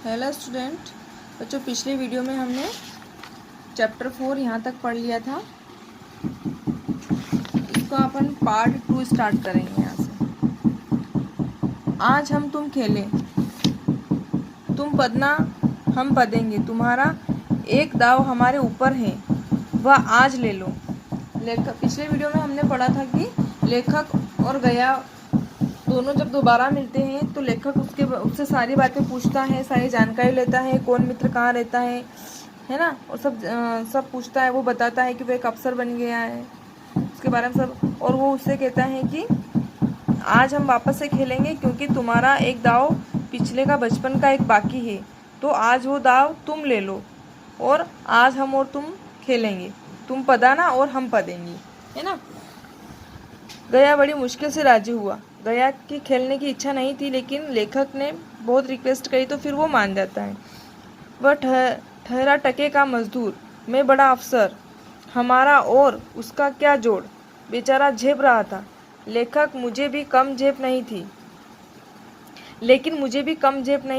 Hello student बच्चों, पिछले video में हमने चैप्टर 4 यहाँ तक पढ़ लिया था। इसको अपन पार्ट 2 स्टार्ट करेंगे यहाँ से। आज हम तुम खेलें, तुम पदना हम पदेंगे, तुम्हारा एक दाव हमारे ऊपर है, वह आज ले लो। लेखक, पिछले वीडियो में हमने पढ़ा था कि लेखक और गया दोनों जब दोबारा मिलते हैं तो लेखक उससे सारी बातें पूछता है, सारी जानकारी लेता है, कौन मित्र कहाँ रहता है ना, और सब पूछता है। वो बताता है कि वो एक अफसर बन गया है, उसके बारे में सब। और वो उससे कहता है कि आज हम वापस से खेलेंगे क्योंकि तुम्हारा एक दाव पिछले का बचपन का एक बाकी है, तो आज वो दाव तुम ले लो और आज हम और तुम खेलेंगे। तुम पदाना और हम पदेंगे, है ना। गया बड़ी मुश्किल से राजी हुआ। गया की खेलने की इच्छा नहीं थी, लेकिन लेखक ने बहुत रिक्वेस्ट करी तो फिर वो मान जाता है। वह ठहरा टके का मजदूर, मैं बड़ा अफसर, हमारा और उसका क्या जोड़। बेचारा झेप रहा था। लेकिन मुझे भी कम झेप नहीं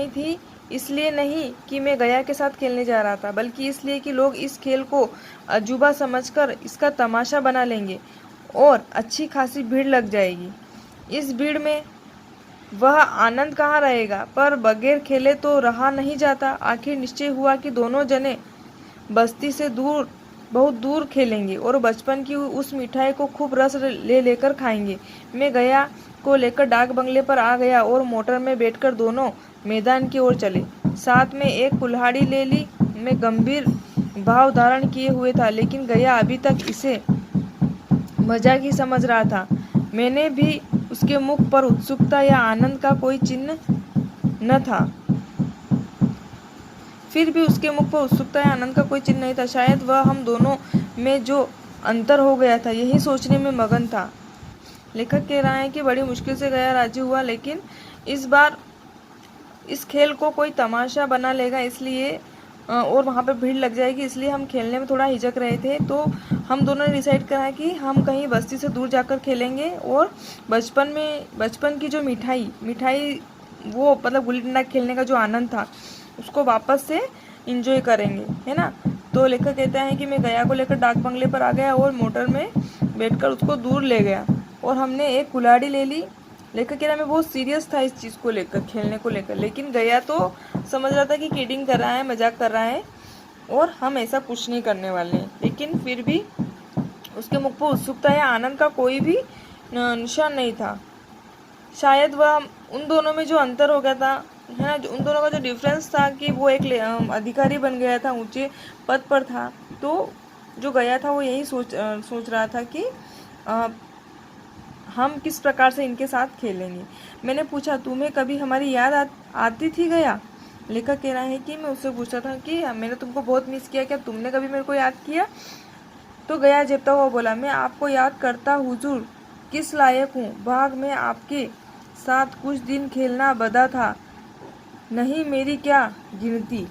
थी, इसलिए नहीं कि मैं गया के साथ खेलने जा रहा था, बल्कि इसलिए कि लोग इस खेल को अजूबा समझकर इसका तमाशा बना लेंगे और अच्छी खासी भीड़ लग जाएगी। इस भीड़ में वह आनंद कहाँ रहेगा, पर बगैर खेले तो रहा नहीं जाता। आखिर निश्चय हुआ कि दोनों जने बस्ती से बहुत दूर खेलेंगे और बचपन की उस मिठाई को खूब रस लेकर खाएंगे। मैं गया को लेकर डाक बंगले पर आ गया और मोटर में बैठकर दोनों मैदान की ओर चले। साथ में एक कुल्हाड़ी ले ली। मैं गंभीर भाव धारण किए हुए था, लेकिन गया अभी तक इसे मजाक ही समझ रहा था। मैंने भी उसके मुख पर उत्सुकता या आनंद का कोई चिन्ह न था। फिर भी उसके मुख पर उत्सुकता या आनंद का कोई चिन्ह नहीं था। शायद वह हम दोनों में जो अंतर हो गया था, यही सोचने में मगन था। लेखक कह रहा है कि बड़ी मुश्किल से गया राजी हुआ, लेकिन इस बार इस खेल को कोई तमाशा बना लेगा, इसलिए और वहाँ पर भीड़ लग जाएगी, इसलिए हम खेलने में थोड़ा हिचक रहे थे। तो हम दोनों ने डिसाइड करा कि हम कहीं बस्ती से दूर जाकर खेलेंगे और बचपन की जो मिठाई वो मतलब गुल्ली डंडा खेलने का जो आनंद था उसको वापस से इंजॉय करेंगे, है ना। तो लेखक कहता है कि मैं गया को लेकर डाक बंगले पर आ गया और मोटर में बैठकर उसको दूर ले गया और हमने एक कुल्हाड़ी ले ली। लेखक कह रहा है मैं बहुत सीरियस था इस चीज़ को लेकर, खेलने को लेकर, लेकिन गया तो समझ रहा था कि किडिंग कर रहा है, मजाक कर रहा है और हम ऐसा कुछ नहीं करने वाले हैं। लेकिन फिर भी उसके मुख पर उत्सुकता या आनंद का कोई भी निशान नहीं था। शायद वह उन दोनों में जो अंतर हो गया था, है ना, उन दोनों का जो डिफरेंस था कि वो एक अधिकारी बन गया था, ऊंचे पद पर था, तो जो गया था वो यही सोच रहा था कि हम किस प्रकार से इनके साथ खेलेंगे। मैंने पूछा, तुम्हें कभी हमारी याद आती थी गया? लेखक कह रहा है कि मैं उससे पूछा था कि मैंने तुमको बहुत मिस किया, क्या तुमने कभी मेरे को याद किया? तो गया झेपता हुआ बोला, मैं आपको याद करता हुजूर, किस लायक हूँ। भाग में आपके साथ कुछ दिन खेलना बदा था, नहीं मेरी क्या गिनती।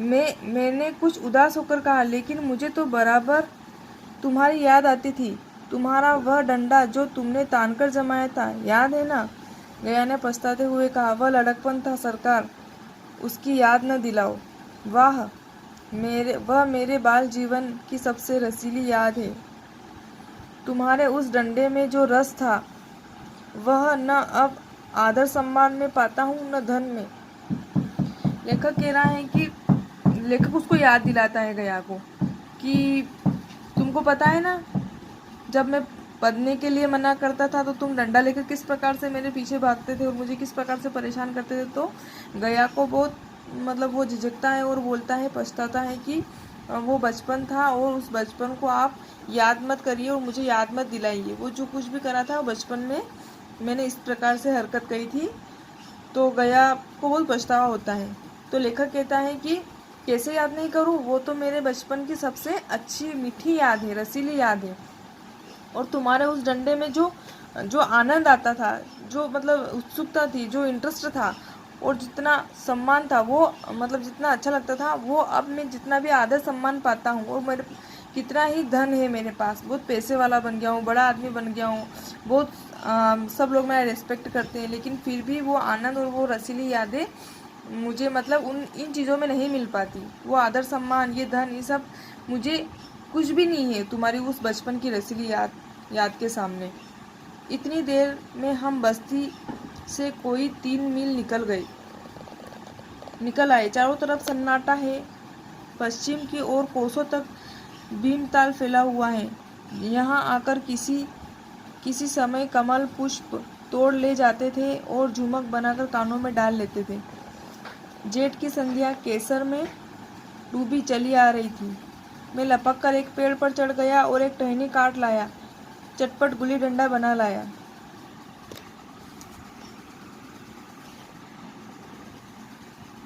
मैंने कुछ उदास होकर कहा, लेकिन मुझे तो बराबर तुम्हारी याद आती थी। तुम्हारा वह डंडा जो तुमने तानकर जमाया था, याद है ना? गया ने पछताते हुए कहा, वह लड़कपन था सरकार, उसकी याद न दिलाओ। वाह, वह मेरे बाल जीवन की सबसे रसीली याद है। तुम्हारे उस डंडे में जो रस था, वह न अब आदर सम्मान में पाता हूँ न धन में। लेखक कह रहा है कि लेखक उसको याद दिलाता है गया को कि तुमको पता है ना, जब मैं पढ़ने के लिए मना करता था तो तुम डंडा लेकर किस प्रकार से मेरे पीछे भागते थे और मुझे किस प्रकार से परेशान करते थे। तो गया को बहुत मतलब वो झिझकता है और बोलता है, पछताता है कि वो बचपन था और उस बचपन को आप याद मत करिए और मुझे याद मत दिलाइए। वो जो कुछ भी करा था बचपन में मैंने इस प्रकार से हरकत करी थी। तो गया को बहुत पछतावा होता है। तो लेखक कहता है कि कैसे याद नहीं करूँ, वो तो मेरे बचपन की सबसे अच्छी मीठी याद है, रसीली याद है। और तुम्हारे उस डंडे में जो आनंद आता था, जो मतलब उत्सुकता थी, जो इंटरेस्ट था और जितना सम्मान था, वो मतलब जितना अच्छा लगता था, वो अब मैं जितना भी आदर सम्मान पाता हूँ और मेरे कितना ही धन है मेरे पास, बहुत पैसे वाला बन गया हूँ, बड़ा आदमी बन गया हूँ, बहुत सब लोग मेरा रिस्पेक्ट करते हैं, लेकिन फिर भी वो आनंद और वो रसीली यादें मुझे मतलब इन चीज़ों में नहीं मिल पाती। वो आदर सम्मान, ये धन, ये सब मुझे कुछ भी नहीं है तुम्हारी उस बचपन की रसीली याद के सामने। इतनी देर में हम बस्ती से कोई 3 मील निकल आए। चारों तरफ सन्नाटा है। पश्चिम की ओर कोसों तक भीमताल फैला हुआ है। यहाँ आकर किसी समय कमल पुष्प तोड़ ले जाते थे और झुमक बनाकर कानों में डाल लेते थे। जेठ की संध्या केसर में डूबी चली आ रही थी। मैं लपक कर एक पेड़ पर चढ़ गया और एक टहनी काट लाया। चटपट गुल्ली डंडा बना लाया।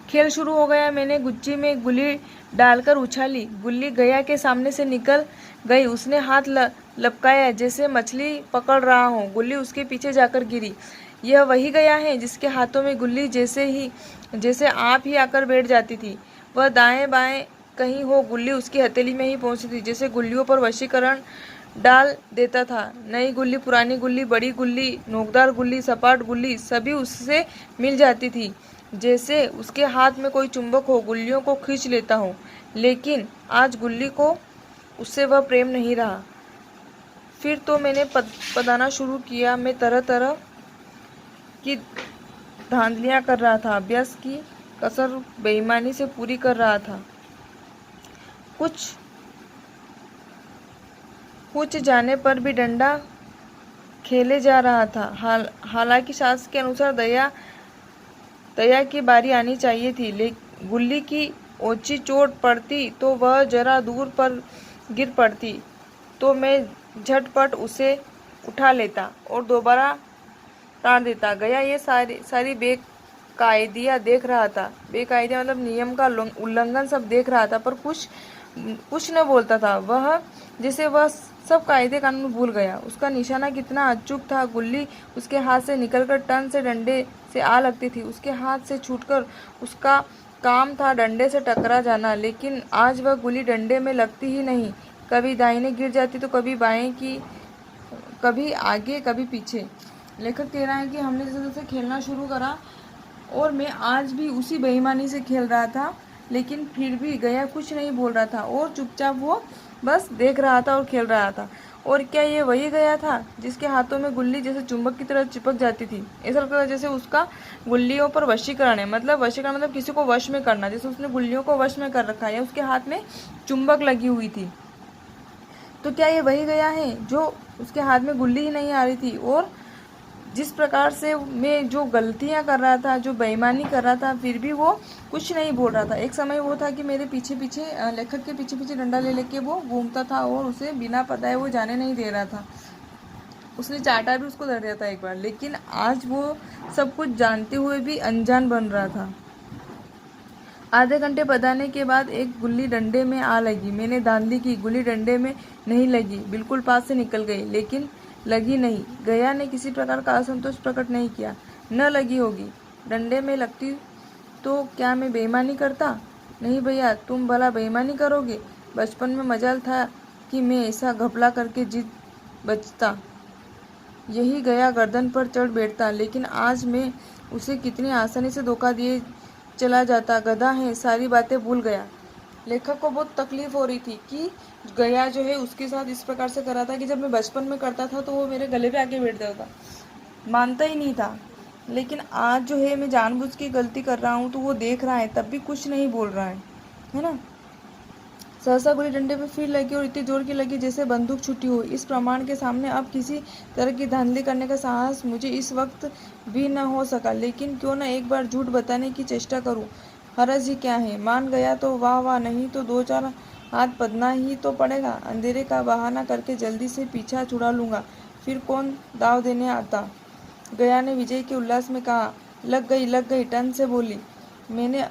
खेल शुरू हो गया। मैंने गुच्ची में गुल्ली डालकर उछाली। गुल्ली गया के सामने से निकल गई। उसने हाथ लपकाया जैसे मछली पकड़ रहा हो। गुल्ली उसके पीछे जाकर गिरी। यह वही गया है जिसके हाथों में गुल्ली जैसे आप ही आकर बैठ जाती थी। वह दाएं बाएं कहीं हो, गुल्ली उसकी हथेली में ही पहुंचती थी। जैसे गुल्लियों पर वशीकरण डाल देता था। नई गुल्ली, पुरानी गुल्ली, बड़ी गुल्ली, नोकदार गुल्ली, सपाट गुल्ली सभी उससे मिल जाती थी। जैसे उसके हाथ में कोई चुंबक हो, गुल्लियों को खींच लेता हो। लेकिन आज गुल्ली को उससे वह प्रेम नहीं रहा। फिर तो मैंने पदाना शुरू किया। मैं तरह तरह की धांधलियां कर रहा था। अभ्यास की कसर बेईमानी से पूरी कर रहा था। कुछ जाने पर भी डंडा खेले जा रहा था। हालांकि शास्त्र के अनुसार दया की बारी आनी चाहिए थी। गुल्ली की ओछी चोट पड़ती तो वह जरा दूर पर गिर पड़ती तो मैं झटपट उसे उठा लेता और दोबारा ताड़ देता। गया ये सारी बेकायदियाँ देख रहा था। बेकायदियाँ मतलब नियम का उल्लंघन सब देख रहा था, पर कुछ न बोलता था। जैसे वह सब कायदे कानून भूल गया। उसका निशाना कितना अचूक था। गुल्ली उसके हाथ से निकलकर टन से डंडे से आ लगती थी। उसके हाथ से छूटकर उसका काम था डंडे से टकरा जाना। लेकिन आज वह गुल्ली डंडे में लगती ही नहीं। कभी दाहिने गिर जाती तो कभी बाएं की, कभी आगे कभी पीछे। लेखक कह रहा है कि हमने जैसे जैसे खेलना शुरू करा और मैं आज भी उसी बेईमानी से खेल रहा था, लेकिन फिर भी गया कुछ नहीं बोल रहा था और चुपचाप वो बस देख रहा था और खेल रहा था। और क्या ये वही गया था जिसके हाथों में गुल्ली जैसे चुंबक की तरह चिपक जाती थी? ऐसा लगता था जैसे उसका गुल्लियों पर वशीकरण है। वशीकरण मतलब किसी को वश में करना, जैसे उसने गुल्लियों को वश में कर रखा है, उसके हाथ में चुंबक लगी हुई थी। तो क्या ये वही गया है जो उसके हाथ में गुल्ली ही नहीं आ रही थी? और जिस प्रकार से मैं जो गलतियां कर रहा था, जो बेईमानी कर रहा था, फिर भी वो कुछ नहीं बोल रहा था। एक समय वो था कि मेरे पीछे पीछे, लेखक के पीछे पीछे डंडा ले लेके वो घूमता था और उसे बिना पताए वो जाने नहीं दे रहा था। उसने चाटा भी उसको धर दिया था एक बार। लेकिन आज वो सब कुछ जानते हुए भी अनजान बन रहा था। आधे घंटे पदाने के बाद एक गुल्ली डंडे में आ लगी। मैंने धांधली की। गुल्ली डंडे में नहीं लगी, बिल्कुल पास से निकल गई, लेकिन लगी नहीं। गया ने किसी प्रकार का असंतोष प्रकट नहीं किया। न लगी होगी। डंडे में लगती तो क्या मैं बेईमानी करता? नहीं भैया, तुम भला बेईमानी करोगे? बचपन में मजाल था कि मैं ऐसा घपला करके जीत बचता। यही गया गर्दन पर चढ़ बैठता, लेकिन आज मैं उसे कितनी आसानी से धोखा दिए चला जाता। गधा है, सारी बातें भूल गया। लेखक को बहुत तकलीफ हो रही थी कि गया जो है उसके साथ इस प्रकार से कर रहा था कि जब मैं बचपन में करता था तो वो मेरे गले पे आके बैठ जाता, मानता ही नहीं था। लेकिन आज जो है मैं जानबूझ के गलती कर रहा हूँ तो वो देख रहा है, तब भी कुछ नहीं बोल रहा है ना। सहसा गुल्ली डंडे पे फिर लगी और इतनी जोर की लगी जैसे बंदूक छुट्टी हो। इस प्रमाण के सामने अब किसी तरह की धांधली करने का साहस मुझे इस वक्त भी न हो सका। लेकिन क्यों न एक बार झूठ बताने की चेष्टा करूं। हरज ही क्या है? मान गया तो वाह वाह, नहीं तो 2-4 हाथ पदना ही तो पड़ेगा। अंधेरे का बहाना करके जल्दी से पीछा छुड़ा लूँगा, फिर कौन दाव देने आता। गया ने विजय के उल्लास में कहा। लग गई, टन से बोली। मैंने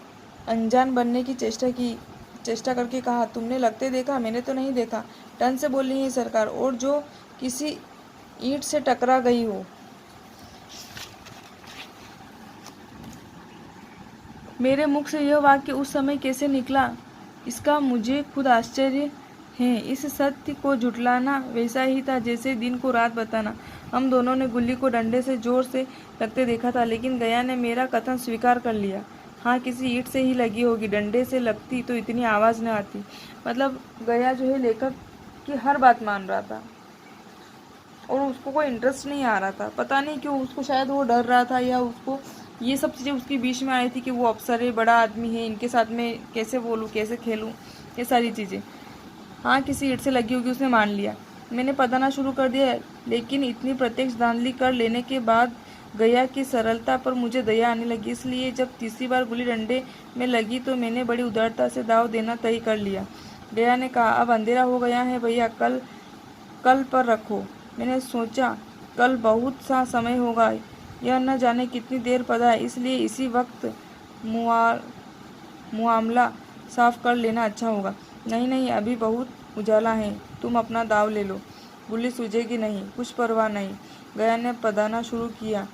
अनजान बनने की चेष्टा करके कहा, तुमने लगते देखा? मैंने तो नहीं देखा। टन से बोली है सरकार, और जो किसी ईंट से टकरा गई हो। मेरे मुख से यह वाक्य उस समय कैसे निकला, इसका मुझे खुद आश्चर्य हैं। इस सत्य को झुठलाना वैसा ही था जैसे दिन को रात बताना। हम दोनों ने गुल्ली को डंडे से जोर से लगते देखा था, लेकिन गया ने मेरा कथन स्वीकार कर लिया। हाँ, किसी ईंट से ही लगी होगी, डंडे से लगती तो इतनी आवाज़ न आती। मतलब गया जो है लेखक की हर बात मान रहा था और उसको कोई इंटरेस्ट नहीं आ रहा था। पता नहीं क्यों, उसको शायद वो डर रहा था या उसको ये सब चीज़ें उसके बीच में आई थी कि वो अफसर है, बड़ा आदमी है, इनके साथ में कैसे बोलूँ, कैसे खेलूँ, ये सारी चीज़ें। हाँ, किसी ईंट से लगी होगी, उसने मान लिया। मैंने पढ़ना शुरू कर दिया, लेकिन इतनी प्रत्यक्ष धांधली कर लेने के बाद गया की सरलता पर मुझे दया आने लगी। इसलिए जब तीसरी बार गुल्ली डंडे में लगी तो मैंने बड़ी उदारता से दाव देना तय कर लिया। गया ने कहा, अब अंधेरा हो गया है भैया, कल पर रखो। मैंने सोचा कल बहुत सा समय होगा, यह न जाने कितनी देर पड़ा है, इसलिए इसी वक्त मुआमला साफ कर लेना अच्छा होगा। नहीं, अभी बहुत उजाला है, तुम अपना दाव ले लो, गुल्ली सूझेगी नहीं, कुछ परवाह नहीं। गया ने पदाना शुरू किया,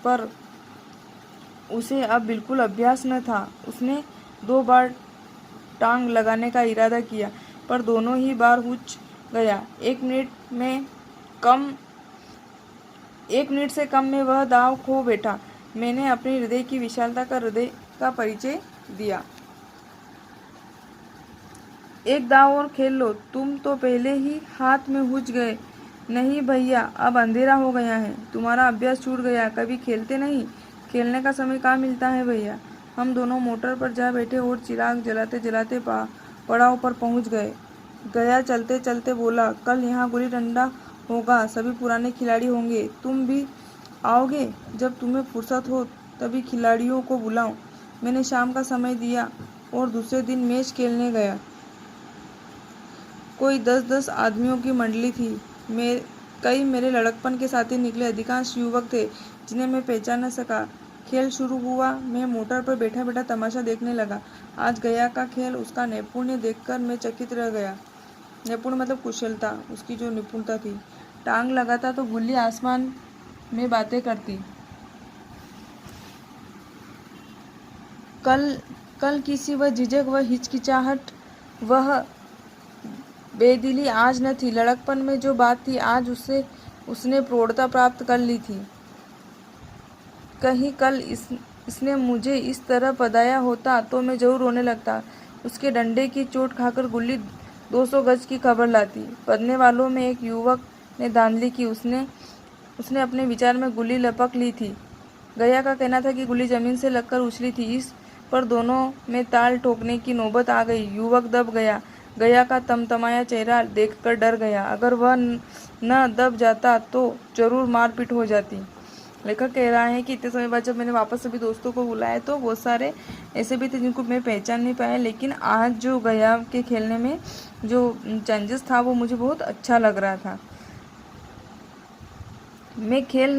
पर उसे अब बिल्कुल अभ्यास न था। उसने 2 बार टांग लगाने का इरादा किया, पर दोनों ही बार हुच गया। 1 मिनट से कम में वह दाव खो बैठा। मैंने अपने हृदय की विशालता का परिचय दिया। एक दाव और खेल लो, तुम तो पहले ही हाथ में हुच गए। नहीं भैया, अब अंधेरा हो गया है, तुम्हारा अभ्यास छूट गया, कभी खेलते नहीं। खेलने का समय कहाँ मिलता है भैया। हम दोनों मोटर पर जा बैठे और चिराग जलाते जलाते पड़ाव पर पहुंच गए। गया चलते चलते बोला, कल यहाँ गुल्ली डंडा होगा, सभी पुराने खिलाड़ी होंगे, तुम भी आओगे? जब तुम्हें फुर्सत हो तभी खिलाड़ियों को बुलाओ। मैंने शाम का समय दिया और दूसरे दिन मैच खेलने गया। कोई 10-10 आदमियों की मंडली थी। कई मेरे लड़कपन के साथी निकले। अधिकांश युवक थे जिन्हें मैं पहचान न सका। खेल शुरू हुआ। मैं मोटर पर बैठा बैठा तमाशा देखने लगा। आज गया का खेल, उसका नैपुण्य देखकर मैं चकित रह गया। नैपुण्य मतलब कुशलता, उसकी जो निपुणता थी। टांग लगाता तो गुल्ली आसमान में बातें करती। कल किसी वह झिझक, वह हिचकिचाहट, वह बेदिली आज न थी। लड़कपन में जो बात थी आज उसने प्रौढ़ता प्राप्त कर ली थी। कहीं कल इसने मुझे इस तरह पदाया होता तो मैं जरूर रोने लगता। उसके डंडे की चोट खाकर गुल्ली 200 गज की खबर लाती। पदने वालों में एक युवक ने धांधली की। उसने अपने विचार में गुल्ली लपक ली थी। गया का कहना था कि गुल्ली जमीन से लगकर उछली थी। इस पर दोनों में ताल ठोकने की नौबत आ गई। युवक दब गया। गया का तमतमाया चेहरा देखकर डर गया। अगर वह न दब जाता तो जरूर मारपीट हो जाती। लेखक कह रहा है कि इतने समय बाद जब मैंने वापस सभी दोस्तों को बुलाया तो बहुत सारे ऐसे भी थे जिनको मैं पहचान नहीं पाया, लेकिन आज जो गया के खेलने में जो चेंजेस था वो मुझे बहुत अच्छा लग रहा था। मैं खेल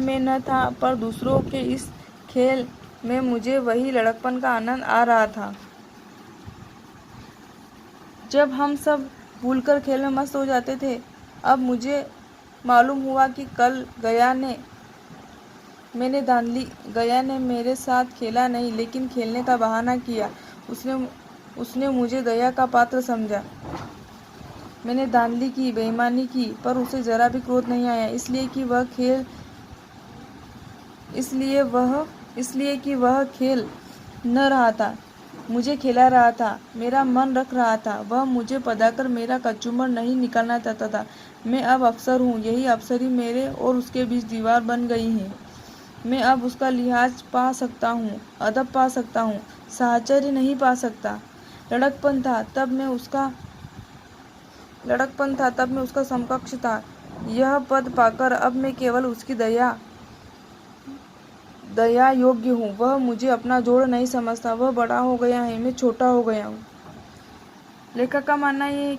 में न था, पर दूसरों के इस खेल में मुझे वही लड़कपन का आनंद आ रहा था जब हम सब भूलकर खेल में मस्त हो जाते थे। अब मुझे मालूम हुआ कि कल गया ने मेरे साथ खेला नहीं, लेकिन खेलने का बहाना किया। उसने मुझे दया का पात्र समझा। मैंने धांधली की, बेईमानी की, पर उसे जरा भी क्रोध नहीं आया, इसलिए कि वह खेल न रहा था, मुझे खिला रहा था, मेरा मन रख रहा था। वह मुझे पदाकर मेरा कचूमर नहीं निकालना चाहता था। मैं अब अफसर हूँ, यही अफसरी मेरे और उसके बीच दीवार बन गई है। मैं अब उसका लिहाज पा सकता हूँ, अदब पा सकता हूँ, साहचर्य नहीं पा सकता। लड़कपन था तब मैं उसका समकक्ष था। यह पद पाकर अब मैं केवल उसकी दया योग्य हूँ। वह मुझे अपना जोड़ नहीं समझता। वह बड़ा हो गया है, मैं छोटा हो गया हूँ। लेखक का मानना ये है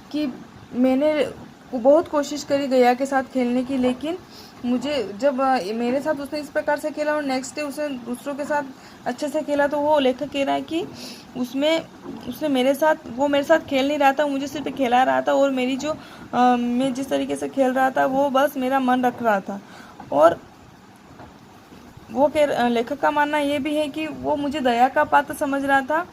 कि मैंने बहुत कोशिश करी गया के साथ खेलने की, लेकिन मुझे जब मेरे साथ उसने इस प्रकार से खेला और नेक्स्ट डे उसने दूसरों के साथ अच्छे से खेला, तो वो लेखक कह रहा है कि उसने मेरे साथ खेल नहीं रहा था, मुझे सिर्फ खेला रहा था, और मेरी जो मैं जिस तरीके से खेल रहा था वो बस मेरा मन रख रहा था। और वो लेखक का मानना ये भी है कि वो मुझे दया का पात्र समझ रहा था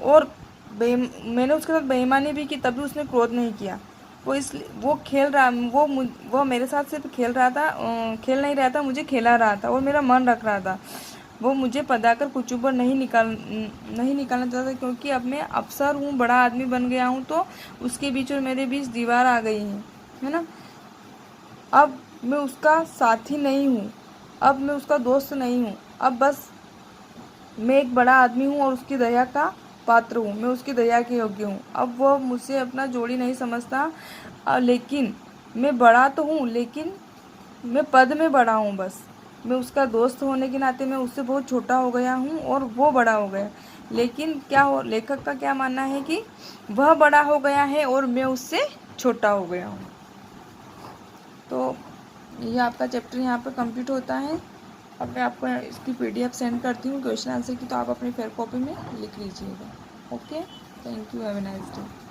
और मैंने उसके साथ बेईमानी भी की, तभी उसने क्रोध नहीं किया। वो खेल रहा वो मेरे साथ सिर्फ खेल रहा था, खेल नहीं रहा था, मुझे खेला रहा था और मेरा मन रख रहा था। वो मुझे पदाकर कुछ ऊपर नहीं निकालना चाहता, क्योंकि अब मैं अफसर हूँ, बड़ा आदमी बन गया हूँ, तो उसके बीच और मेरे बीच दीवार आ गई है ना। अब मैं उसका साथी नहीं हूँ, अब मैं उसका दोस्त नहीं हूँ, अब बस मैं एक बड़ा आदमी हूँ और उसकी दया का पात्र हूँ, मैं उसकी दया के योग्य हूँ। अब वो मुझसे अपना जोड़ी नहीं समझता, लेकिन मैं बड़ा तो हूँ, लेकिन मैं पद में बड़ा हूँ बस। मैं उसका दोस्त होने के नाते मैं उससे बहुत छोटा हो गया हूँ और वो बड़ा हो गया। लेकिन लेखक का क्या मानना है कि वह बड़ा हो गया है और मैं उससे छोटा हो गया हूँ। तो ये आपका चैप्टर यहाँ पर कंप्लीट होता है। अब मैं आपको इसकी PDF सेंड करती हूँ क्वेश्चन आंसर की, तो आप अपनी फेयर कॉपी में लिख लीजिएगा। Okay, thank you, have a nice day.